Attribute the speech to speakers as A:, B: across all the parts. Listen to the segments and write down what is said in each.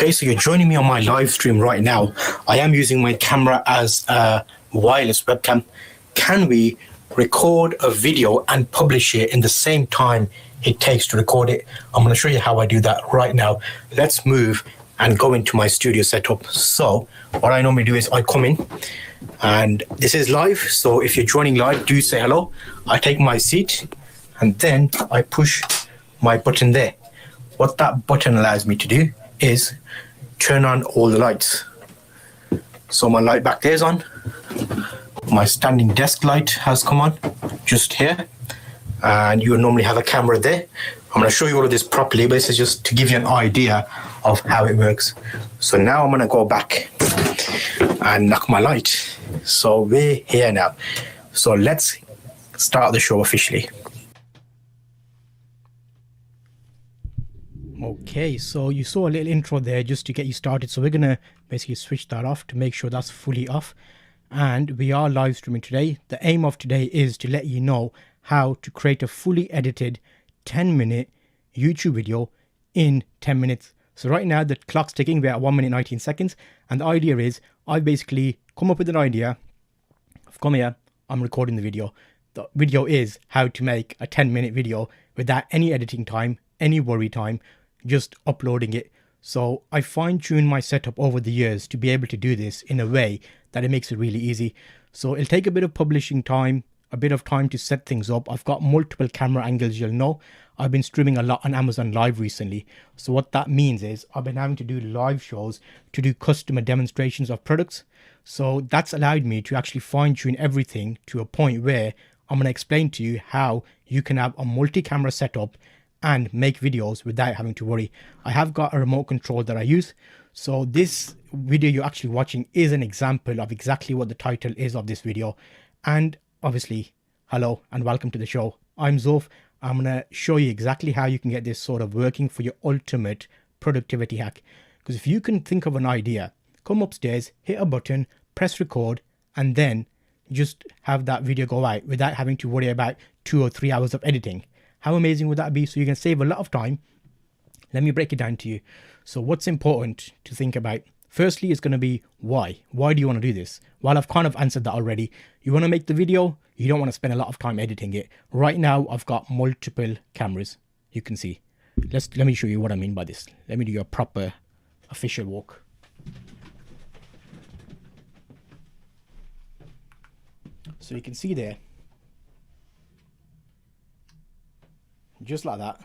A: Okay, so you're joining me on my live stream right now. I am using my camera as a wireless webcam. Can we record a video and publish it in the same time it takes to record it? I'm going to show you how I do that right now. Let's move and go into my studio setup. So what I normally do is I come in, and this is live. So if you're joining live, do say hello. I take my seat and then I push my button there. What that button allows me to do is turn on all the lights. So my light back there is on. My standing desk light has come on just here. And you normally have a camera there. I'm going to show you all of this properly, but this is just to give you an idea of how it works. So now I'm going to go back and knock my light. So we're here now. So let's start the show officially. Okay, so you saw a little intro there just to get you started. So we're going to basically switch that off to make sure that's fully off. And we are live streaming today. The aim of today is to let you know how to create a fully edited 10-minute YouTube video in 10 minutes. So right now the clock's ticking. We're at 1 minute 19 seconds. And the idea is I basically come up with an idea. I've come here, I'm recording the video. The video is how to make a 10-minute video without any editing time, any worry time, just uploading it. So I fine-tuned my setup over the years to be able to do this in a way that it makes it really easy. So it'll take a bit of publishing time, a bit of time to set things up. I've got multiple camera angles, you'll know. I've been streaming a lot on Amazon Live recently. So what that means is I've been having to do live shows to do customer demonstrations of products. So that's allowed me to actually fine-tune everything to a point where I'm going to explain to you how you can have a multi-camera setup and make videos without having to worry. I have got a remote control that I use. So this video you're actually watching is an example of exactly what the title is of this video. And obviously, hello and welcome to the show. I'm Zulf. I'm going to show you exactly how you can get this sort of working for your ultimate productivity hack. Because if you can think of an idea, come upstairs, hit a button, press record, and then just have that video go out without having to worry about 2 or 3 hours of editing. How amazing would that be? So you can save a lot of time. Let me break it down to you. So what's important to think about? Firstly, it's going to be why. Why do you want to do this? Well, I've kind of answered that already. You want to make the video. You don't want to spend a lot of time editing it. Right now, I've got multiple cameras. You can see. Let me show you what I mean by this. Let me do a proper official walk. So you can see there. Just like that.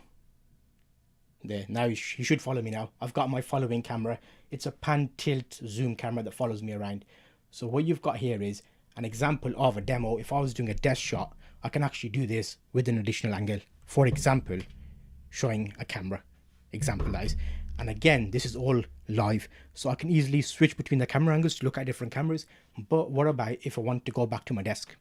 A: There, now you should follow me now. I've got my following camera. It's a pan tilt zoom camera that follows me around. So what you've got here is an example of a demo. If I was doing a desk shot, I can actually do this with an additional angle. For example, showing a camera. Example that is. And again, this is all live. So I can easily switch between the camera angles to look at different cameras. But what about if I want to go back to my desk?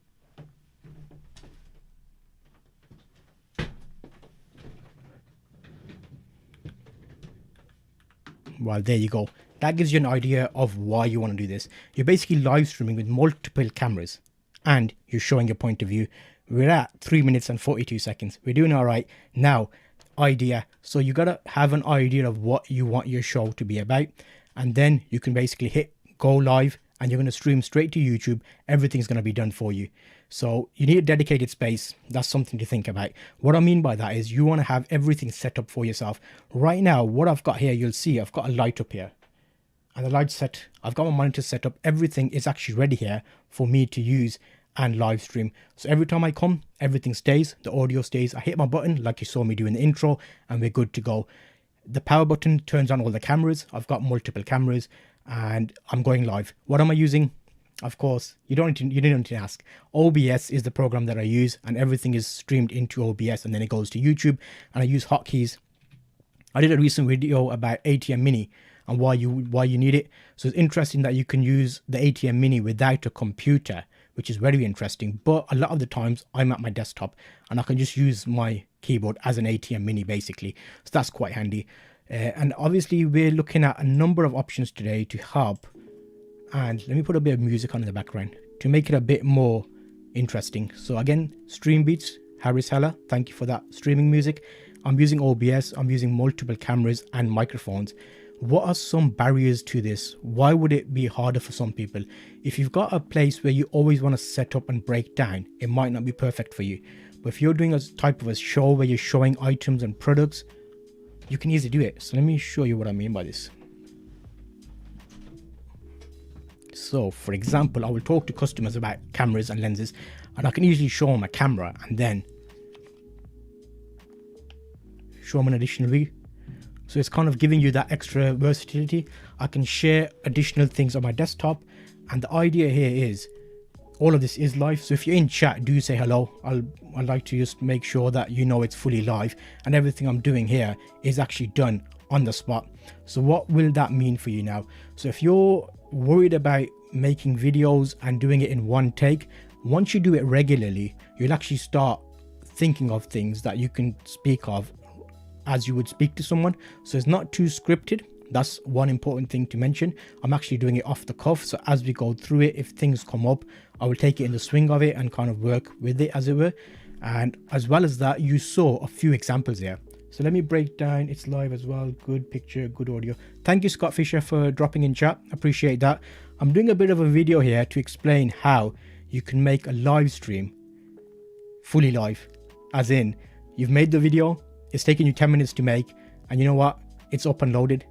A: Well, there you go. That gives you an idea of why you want to do this. You're basically live streaming with multiple cameras and you're showing your point of view. We're at 3 minutes and 42 seconds. We're doing all right. Now, idea. So you got to have an idea of what you want your show to be about. And then you can basically hit go live and you're going to stream straight to YouTube. Everything's going to be done for you. So you need a dedicated space. That's something to think about. What I mean by that is you want to have everything set up for yourself. Right now, what I've got here, you'll see I've got a light up here. And the light set, I've got my monitor set up. Everything is actually ready here for me to use and live stream. So every time I come, everything stays. The audio stays. I hit my button like you saw me do in the intro and we're good to go. The power button turns on all the cameras. I've got multiple cameras and I'm going live. What am I using? Of course, you don't need to ask. OBS is the program that I use and everything is streamed into OBS and then it goes to YouTube and I use hotkeys. I did a recent video about ATEM Mini and why you need it. So it's interesting that you can use the ATEM Mini without a computer, which is very interesting. But a lot of the times I'm at my desktop and I can just use my keyboard as an ATEM Mini basically. So that's quite handy. And obviously we're looking at a number of options today to help. And let me put a bit of music on in the background to make it a bit more interesting. So again, Stream Beats, Harris Heller, thank you for that streaming music. I'm using OBS, I'm using multiple cameras and microphones. What are some barriers to this? Why would it be harder for some people? If you've got a place where you always want to set up and break down, it might not be perfect for you. But if you're doing a type of a show where you're showing items and products, you can easily do it. So let me show you what I mean by this. So for example, I will talk to customers about cameras and lenses, and I can easily show them a camera and then show them an additional view. So it's kind of giving you that extra versatility. I can share additional things on my desktop, and the idea here is all of this is live. So if you're in chat, do say hello. I'd like to just make sure that you know it's fully live, and everything I'm doing here is actually done on the spot. So what will that mean for you now? So if you're worried about making videos and doing it in one take, once you do it regularly, you'll actually start thinking of things that you can speak of as you would speak to someone. So it's not too scripted. That's one important thing to mention. I'm actually doing it off the cuff. So as we go through it, if things come up, I will take it in the swing of it and kind of work with it, as it were. And as well as that, you saw a few examples here. So let me break down. It's live as well. Good picture, good audio. Thank you, Scott Fisher, for dropping in chat. Appreciate that. I'm doing a bit of a video here to explain how you can make a live stream fully live. As in, you've made the video, it's taken you 10 minutes to make, and you know what? It's up and loaded.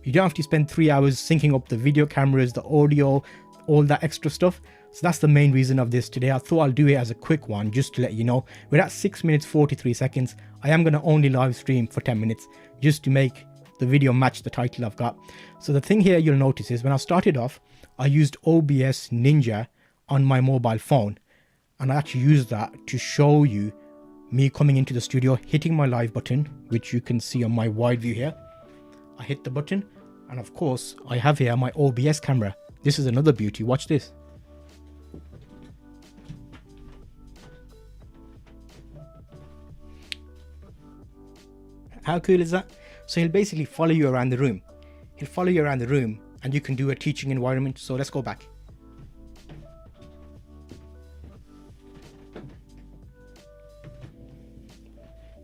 A: You don't have to spend 3 hours syncing up the video cameras, the audio, all that extra stuff. So that's the main reason of this today. I thought I'll do it as a quick one just to let you know. We're at 6 minutes 43 seconds. I am going to only live stream for 10 minutes just to make the video match the title I've got. So the thing here you'll notice is when I started off, I used OBS Ninja on my mobile phone, and I actually used that to show you me coming into the studio, hitting my live button, which you can see on my wide view here. I hit the button, and of course I have here my OBS camera. This is another beauty. Watch this. How cool is that? So he'll basically follow you around the room. He'll follow you around the room, and you can do a teaching environment. So let's go back.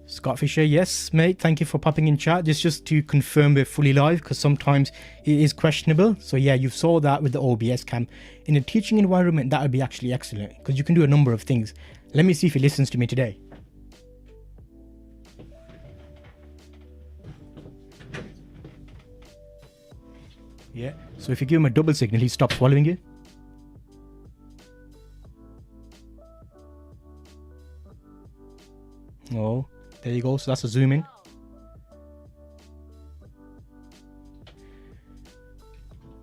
A: Scott Fisher, yes, mate. Thank you for popping in chat. This is just to confirm we're fully live, because sometimes it is questionable. So yeah, you saw that with the OBS cam. In a teaching environment, that would be actually excellent, because you can do a number of things. Let me see if he listens to me today. Yeah, so if you give him a double signal, he stops following you. Oh, there you go. So that's a zoom in.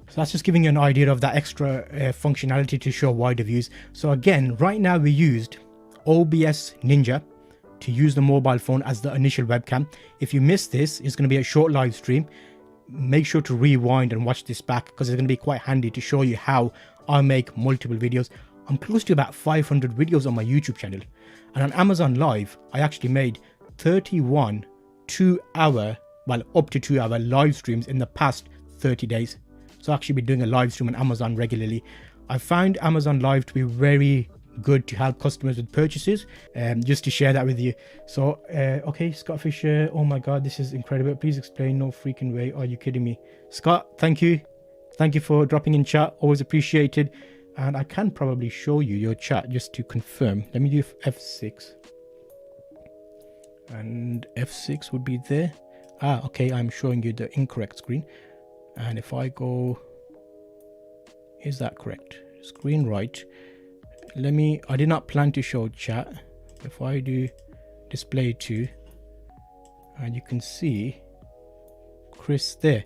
A: So that's just giving you an idea of that extra functionality to show wider views. So again, right now we used OBS Ninja to use the mobile phone as the initial webcam. If you missed this, it's going to be a short live stream. Make sure to rewind and watch this back, because it's going to be quite handy to show you how I make multiple videos. I'm close to about 500 videos on my YouTube channel, and on Amazon Live I actually made 31 2-hour, well, up to 2-hour live streams in the past 30 days. So I've actually been doing a live stream on Amazon regularly. I found Amazon Live to be very good to help customers with purchases, just to share that with you. So okay, Scott Fisher, oh my god, this is incredible. Please explain. No freaking way. Are you kidding me? Scott, thank you for dropping in chat. Always appreciated. And I can probably show you your chat just to confirm. Let me do F6, and F6 would be there. Okay, I'm showing you the incorrect screen. And if I go, is that correct? Screen right. I did not plan to show chat. If I do display to, and you can see Chris there.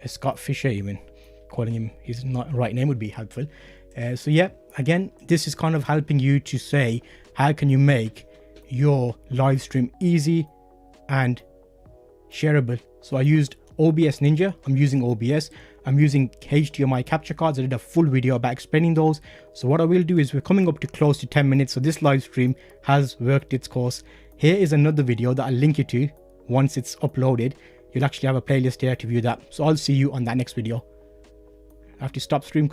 A: Scott Fisher, even calling him his right name would be helpful. So yeah, again, this is kind of helping you to say, how can you make your live stream easy and shareable? So I used OBS Ninja. I'm using OBS. I'm using HDMI capture cards. I did a full video about explaining those. So what I will do is, we're coming up to close to 10 minutes. So this live stream has worked its course. Here is another video that I'll link you to. Once it's uploaded, you'll actually have a playlist here to view that. So I'll see you on that next video. I have to stop stream quickly.